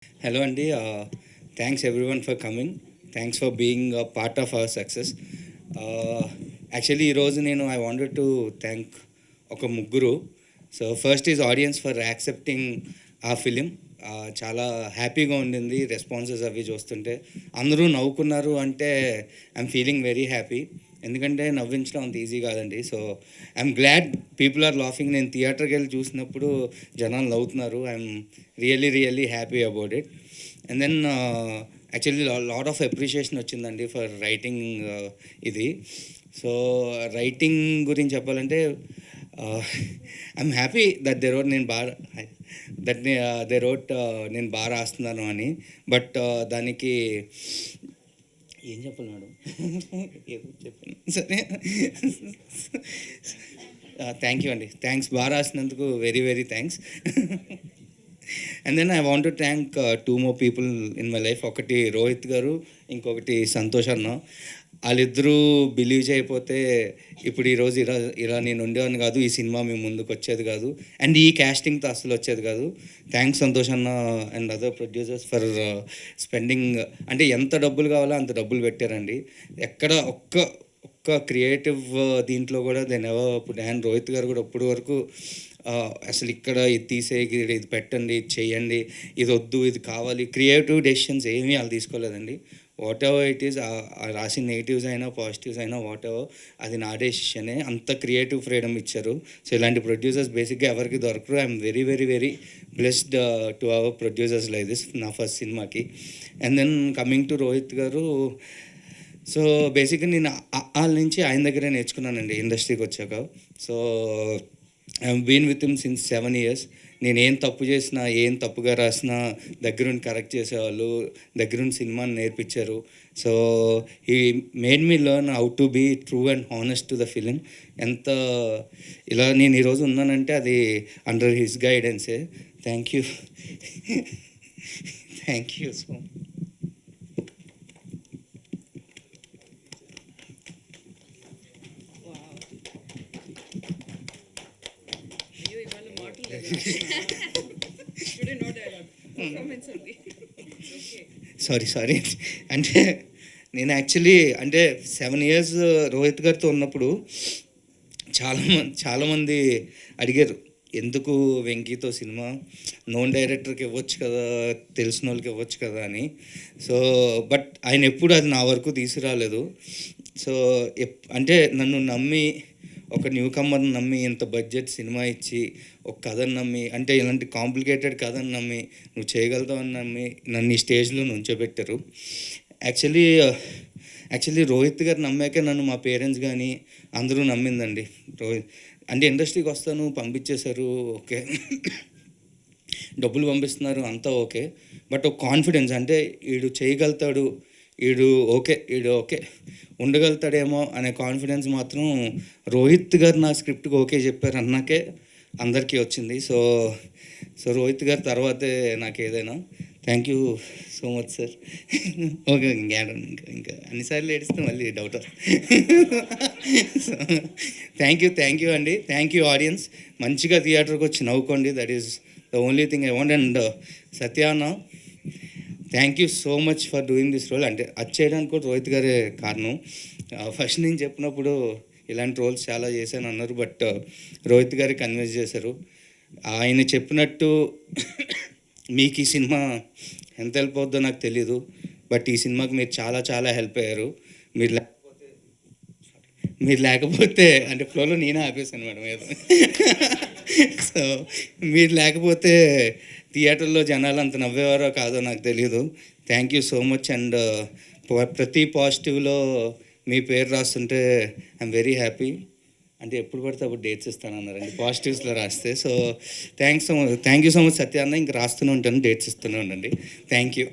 Hello, Andy. Thanks everyone for coming. Thanks for being a part of our success. Actually, ఈ రోజు నేను I wanted to thank ఒక ముగ్గురు. So first is audience for accepting ఆ film. చాలా హ్యాపీగా ఉండింది రెస్పాన్సెస్ అవి చూస్తుంటే. అందరూ నవ్వుకున్నారు అంటే ఐఎమ్ ఫీలింగ్ వెరీ హ్యాపీ. ఎందుకంటే నవ్వించడం అంత ఈజీ కాదండి. So I'm glad people are laughing. నేను థియేటర్కి వెళ్ళి చూసినప్పుడు జనాలు నవ్వుతున్నారు. I'm really happy about it. And then actually lot of appreciation వచ్చిందండి ఫర్ రైటింగ్ ఇది. సో రైటింగ్ గురించి చెప్పాలంటే I'm happy that they wrote నేను బాగా దే రోట్ నేను బాగా రాస్తున్నాను అని. బట్ దానికి ఏం చెప్పాలి మేడం, ఏదో చెప్పాను సరే. థ్యాంక్ యూ అండి, థ్యాంక్స్. బాగా రాసినందుకు very thanks. And then I want to thank two more people in my life. ఒకటి రోహిత్ గారు, ఇంకొకటి సంతోష్ అన్న. వాళ్ళిద్దరూ బిలీవ్ చేయకపోతే ఇప్పుడు ఈరోజు ఇలా నేను ఉండేవాడిని కాదు, ఈ సినిమా మీ ముందుకు వచ్చేది కాదు, అండ్ ఈ క్యాస్టింగ్తో అసలు వచ్చేది కాదు. థ్యాంక్స్ సంతోష్ అన్న and other producers for spending. అంటే ఎంత డబ్బులు కావాలో అంత డబ్బులు పెట్టారండి. ఎక్కడ ఒక్క క్రియేటివ్ దీంట్లో కూడా దెన్ ఎవర్ ఇప్పుడు అండ్ రోహిత్ గారు కూడా ఇప్పటి వరకు అసలు ఇక్కడ ఇది తీసేకి, ఇది పెట్టండి, ఇది చేయండి, ఇది వద్దు, ఇది కావాలి, క్రియేటివ్ డెసిషన్స్ ఏమీ వాళ్ళు తీసుకోలేదండి. వాట్ ఎవర్ ఇట్ ఈస్, రాసిన నెగిటివ్స్ అయినా పాజిటివ్స్ అయినా వాట్ ఎవర్, అది నా డెసిషనే. అంత క్రియేటివ్ ఫ్రీడమ్ ఇచ్చారు. సో ఇలాంటి ప్రొడ్యూసర్స్ బేసిక్గా ఎవరికి దొరకరు. I'm very blessed to our producers like this నా ఫస్ట్ సినిమాకి. And then coming to Rohit garu, so బేసిక్గా నేను వాళ్ళ నుంచి ఆయన దగ్గరే నేర్చుకున్నానండి ఇండస్ట్రీకి వచ్చాక. So I'm been with him since 7 years. నేను ఏం తప్పు చేసినా, ఏం తప్పుగా రాసినా దగ్గరుండి కరెక్ట్ చేసేవాళ్ళు, దగ్గరుండి సినిమాని నేర్పించారు. So he made me learn how to be true and honest to the film. ఎంత ఇలా నేను ఈరోజు ఉన్నానంటే అది అండర్ హిస్ గైడెన్సే. Thank you thank you so much. Sorry. అంటే నేను యాక్చువల్లీ అంటే 7 years రోహిత్ గారితో ఉన్నప్పుడు చాలామంది అడిగారు, ఎందుకు వెంకీతో సినిమా, నోన్ డైరెక్టర్కి ఇవ్వచ్చు కదా, తెలిసిన వాళ్ళకి ఇవ్వచ్చు కదా అని. సో బట్ ఆయన ఎప్పుడు అది నా వరకు తీసుకురాలేదు. సో అంటే నన్ను నమ్మి, ఒక న్యూ కమ్మర్ని నమ్మి, ఇంత బడ్జెట్ సినిమా ఇచ్చి, ఒక కథను నమ్మి, అంటే ఇలాంటి కాంప్లికేటెడ్ కథను నమ్మి, నువ్వు చేయగలుగుతావని నమ్మి నన్ను ఈ స్టేజ్లో నుంచోబెట్టారు. యాక్చువల్లీ రోహిత్ గారు నమ్మాకే నన్ను మా పేరెంట్స్ కానీ అందరూ నమ్మిందండి. అంటే ఇండస్ట్రీకి వస్తాను, పంపించేశారు, ఓకే, డబ్బులు పంపిస్తున్నారు, అంతా ఓకే. బట్ ఒక కాన్ఫిడెన్స్, అంటే వీడు చేయగలుగుతాడు, వీడు ఓకే ఉండగలుగుతాడేమో అనే కాన్ఫిడెన్స్ మాత్రం రోహిత్ గారు నా స్క్రిప్ట్కి ఓకే చెప్పారు అన్నాకే అందరికీ వచ్చింది. సో రోహిత్ గారు తర్వాతే నాకు ఏదైనా. Thank you so much sir. Okay, ఇంకా అన్నిసార్లు ఏడిస్తే మళ్ళీ డౌట్ సో థ్యాంక్ యూ అండి. Thank you audience. మంచిగా థియేటర్కి వచ్చి నవ్వుకోండి. That is the only thing I want. And సత్యాన్న, thank you so much for doing this role. అంటే అది చేయడానికి కూడా రోహిత్ గారే కారణం. ఫస్ట్ నేను చెప్పినప్పుడు ఇలాంటి రోల్స్ చాలా చేశాను అన్నారు, బట్ రోహిత్ గారే కన్విన్స్ చేశారు. ఆయన చెప్పినట్టు మీకు ఈ సినిమా ఎంత హెల్ప్ అవుద్దో నాకు తెలీదు, బట్ ఈ సినిమాకి మీరు చాలా హెల్ప్ అయ్యారు. మీరు లేకపోతే అంటే ఫ్లోలో నేనే ఆపేశాను మేడం ఏదో. సో మీరు లేకపోతే థియేటర్లో జనాలు అంత నవ్వేవారో కాదో నాకు తెలీదు. Thank you so much. And ప్రతి పాజిటివ్లో మీ పేరు రాస్తుంటే ఐఎమ్ వెరీ హ్యాపీ. అంటే ఎప్పుడు పడితే అప్పుడు డేట్స్ ఇస్తానన్నారండి పాజిటివ్స్లో రాస్తే. So thank you so much సత్యాన్న. ఇంక రాస్తూనే ఉంటాను, డేట్స్ ఇస్తూనే ఉండండి. Thank you.